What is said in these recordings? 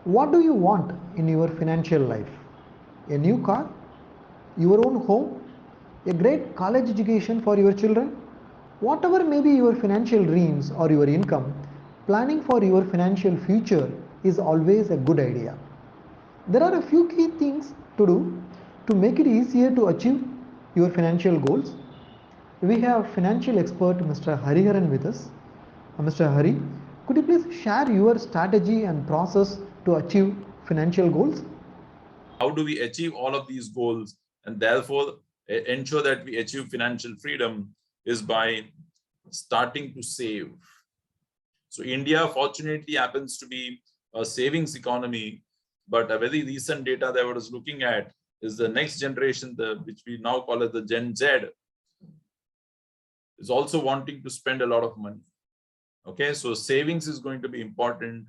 What do you want in your financial life? A new car? Your own home? A great college education for your children? Whatever may be your financial dreams or your income, planning for your financial future is always a good idea. There are a few key things to do to make it easier to achieve your financial goals. We have financial expert Mr. Hariharan with us. Mr. Hari, could you please share your strategy and process to achieve financial goals? How do we achieve all of these goals and therefore ensure that we achieve financial freedom is by starting to save. So India fortunately happens to be a savings economy, but a very recent data that I was looking at is the next generation, which we now call as the Gen Z, is also wanting to spend a lot of money. Okay, so savings is going to be important,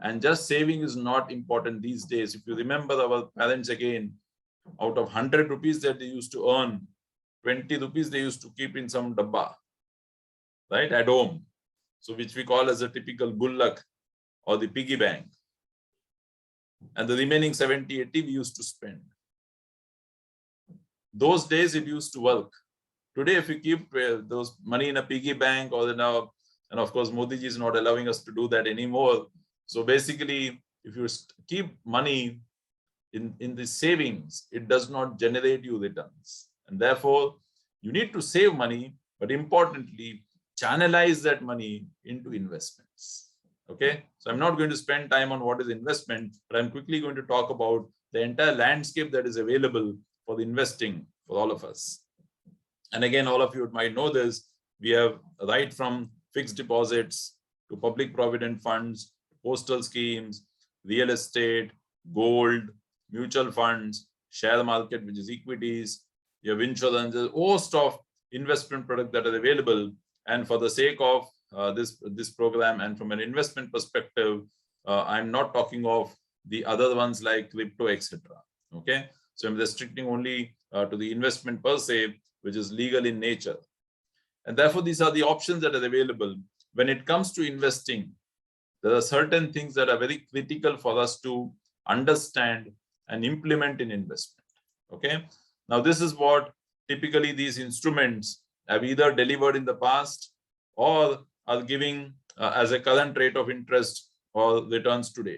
and just saving is not important these days. If you remember our parents again, out of 100 rupees that they used to earn, 20 rupees they used to keep in some dabba, right, at home. So which we call as a typical gullak or the piggy bank. And the remaining 70, 80 we used to spend. Those days it used to work. Today, if you keep those money in a piggy bank or and of course, Modi ji is not allowing us to do that anymore. So basically, if you keep money in the savings, it does not generate you returns. And therefore, you need to save money, but importantly, channelize that money into investments. Okay, so I'm not going to spend time on what is investment, but I'm quickly going to talk about the entire landscape that is available for the investing for all of us. And again, all of you might know this, we have right from fixed deposits to public provident funds, postal schemes, real estate, gold, mutual funds, share market, which is equities, you have insurance, a host of investment products that are available. And for the sake of this program and from an investment perspective, I'm not talking of the other ones like crypto, etc. Okay, so I'm restricting only to the investment per se, which is legal in nature. And therefore, these are the options that are available. When it comes to investing, there are certain things that are very critical for us to understand and implement in investment. Okay, now this is what typically these instruments have either delivered in the past or are giving as a current rate of interest or returns today.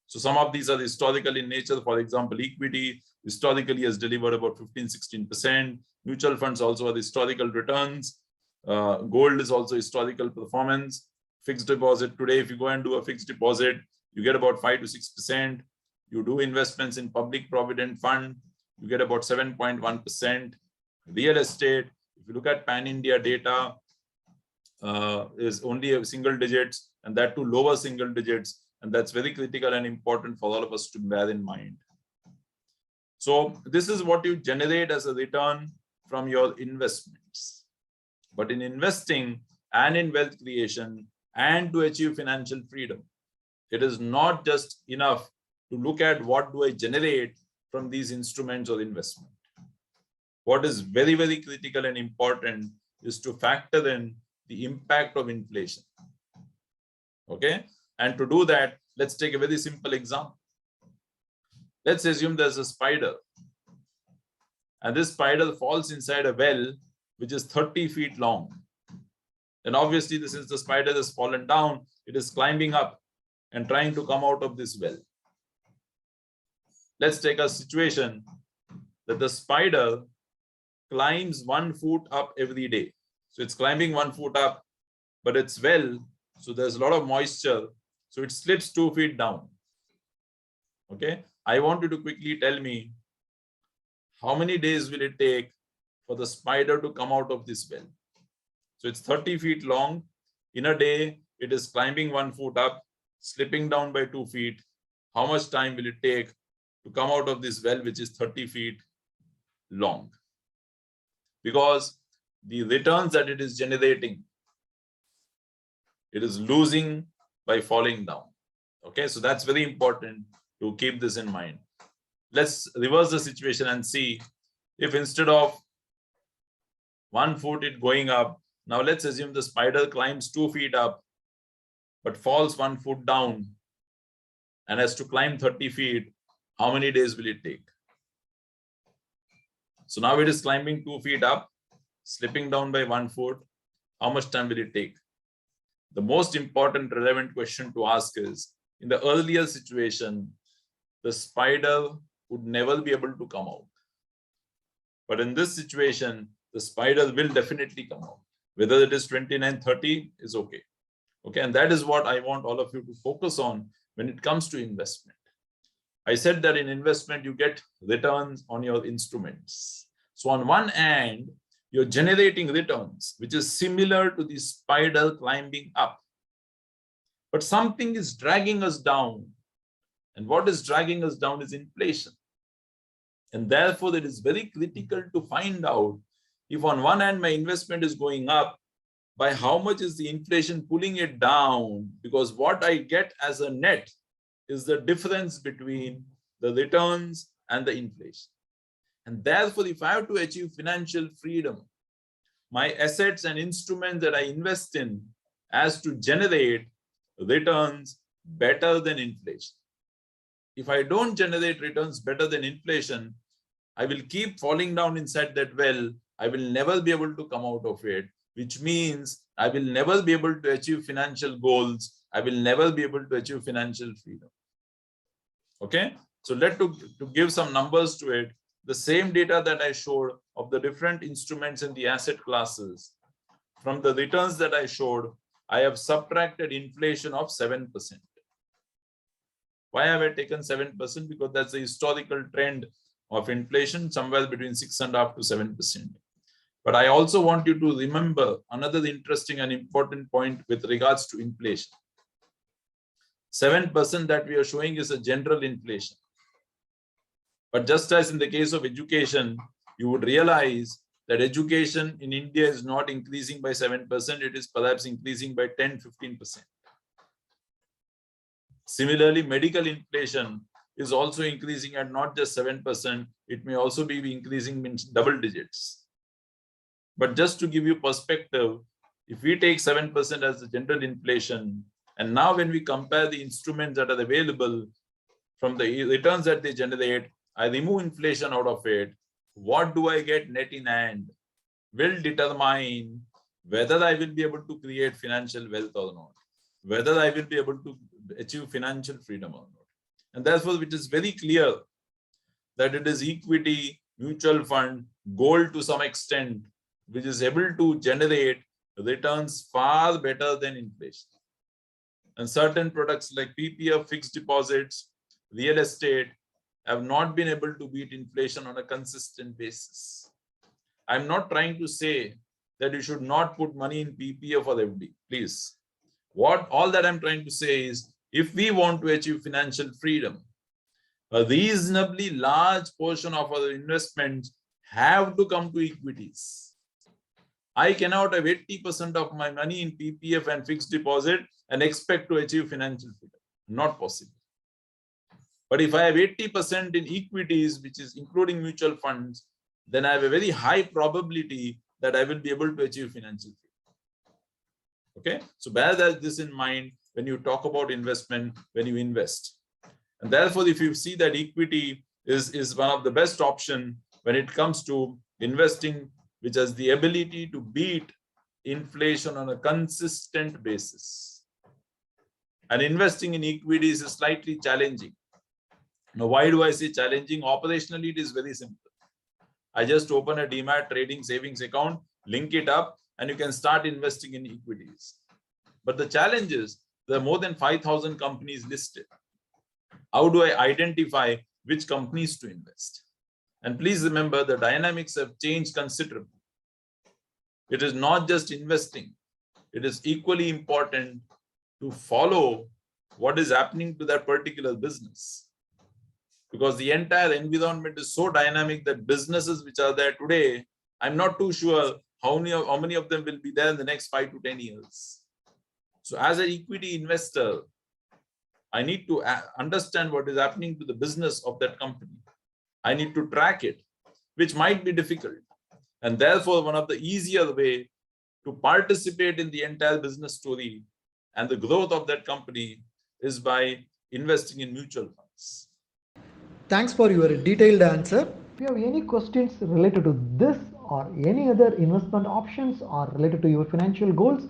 So some of these are historical in nature. For example, equity historically has delivered about 15-16%. Mutual funds also are historical returns. Gold is also historical performance. Fixed deposit today, if you go and do a fixed deposit, you get about 5 to 6%. You do investments in public provident fund, you get about 7.1%. Real estate, if you look at pan-India data, is only a single digits, and that to lower single digits. And that's very critical and important for all of us to bear in mind. So this is what you generate as a return from your investments. But in investing and in wealth creation and to achieve financial freedom, it is not just enough to look at what do I generate from these instruments or investment. What is very, very critical and important is to factor in the impact of inflation. Okay, and to do that, let's take a very simple example. Let's assume there's a spider, and this spider falls inside a well which is 30 feet long. And obviously, since the spider has fallen down, it is climbing up and trying to come out of this well. Let's take a situation that the spider climbs 1 foot up every day. So it's climbing 1 foot up, but it's well, so there's a lot of moisture, so it slips 2 feet down. Okay, I want you to quickly tell me how many days will it take for the spider to come out of this well. So it's 30 feet long. In a day, it is climbing 1 foot up, slipping down by 2 feet. How much time will it take to come out of this well, which is 30 feet long? Because the returns that it is generating, it is losing by falling down. Okay, so that's very important to keep this in mind. Let's reverse the situation and see if instead of 1 foot it going up, now let's assume the spider climbs 2 feet up, but falls 1 foot down and has to climb 30 feet, how many days will it take? So now it is climbing 2 feet up, slipping down by 1 foot. How much time will it take? The most important relevant question to ask is, in the earlier situation, the spider would never be able to come out. But in this situation, the spider will definitely come out. Whether it is 29, 30 is okay. Okay, and that is what I want all of you to focus on when it comes to investment. I said that in investment, you get returns on your instruments. So on one hand, you're generating returns, which is similar to the spider climbing up. But something is dragging us down. And what is dragging us down is inflation. And therefore, it is very critical to find out if on one hand, my investment is going up, by how much is the inflation pulling it down? Because what I get as a net is the difference between the returns and the inflation. And therefore, if I have to achieve financial freedom, my assets and instruments that I invest in has to generate returns better than inflation. If I don't generate returns better than inflation, I will keep falling down inside that well. I will never be able to come out of it, which means I will never be able to achieve financial goals. I will never be able to achieve financial freedom. Okay, so to give some numbers to it, the same data that I showed of the different instruments in the asset classes, from the returns that I showed, I have subtracted inflation of 7%. Why have I taken 7%? Because that's the historical trend of inflation, somewhere between 6.5% to 7%. But I also want you to remember another interesting and important point with regards to inflation. 7% that we are showing is a general inflation. But just as in the case of education, you would realize that education in India is not increasing by 7%, it is perhaps increasing by 10-15%. Similarly, medical inflation is also increasing at not just 7%, it may also be increasing in double digits. But just to give you perspective, if we take 7% as the general inflation, and now when we compare the instruments that are available from the returns that they generate, I remove inflation out of it, what do I get net in hand will determine whether I will be able to create financial wealth or not, whether I will be able to achieve financial freedom or not. And therefore, it is very clear that it is equity, mutual fund, gold to some extent, which is able to generate returns far better than inflation. And certain products like PPF, fixed deposits, real estate, have not been able to beat inflation on a consistent basis. I'm not trying to say that you should not put money in PPF or FD, please. All that I'm trying to say is, if we want to achieve financial freedom, a reasonably large portion of our investments have to come to equities. I cannot have 80% of my money in PPF and fixed deposit and expect to achieve financial freedom. Not possible. But if I have 80% in equities, which is including mutual funds, then I have a very high probability that I will be able to achieve financial freedom. Okay, so bear this in mind when you talk about investment, when you invest. And therefore, if you see that equity is one of the best options when it comes to investing, which has the ability to beat inflation on a consistent basis. And investing in equities is slightly challenging. Now, why do I say challenging? Operationally, it is very simple. I just open a demat trading savings account, link it up, and you can start investing in equities. But the challenge is there are more than 5,000 companies listed. How do I identify which companies to invest? And please remember, the dynamics have changed considerably. It is not just investing. It is equally important to follow what is happening to that particular business. Because the entire environment is so dynamic that businesses which are there today, I'm not too sure how many of them will be there in the next 5 to 10 years. So as an equity investor, I need to understand what is happening to the business of that company. I need to track it, which might be difficult. And therefore, one of the easier way to participate in the entire business story and the growth of that company is by investing in mutual funds. Thanks for your detailed answer. If you have any questions related to this or any other investment options or related to your financial goals,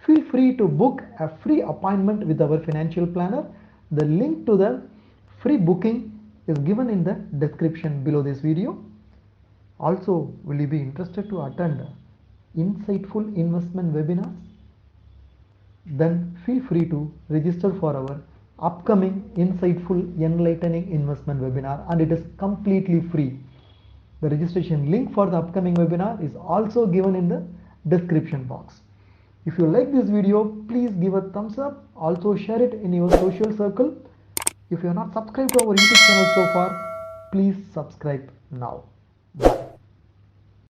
feel free to book a free appointment with our financial planner. The link to the free booking is given in the description below this video. Also, will you be interested to attend insightful investment webinars? Then feel free to register for our upcoming insightful enlightening investment webinar, and it is completely free. The registration link for the upcoming webinar is also given in the description box. If you like this video, please give a thumbs up. Also share it in your social circle. If you are not subscribed to our YouTube channel so far, please subscribe now. Bye.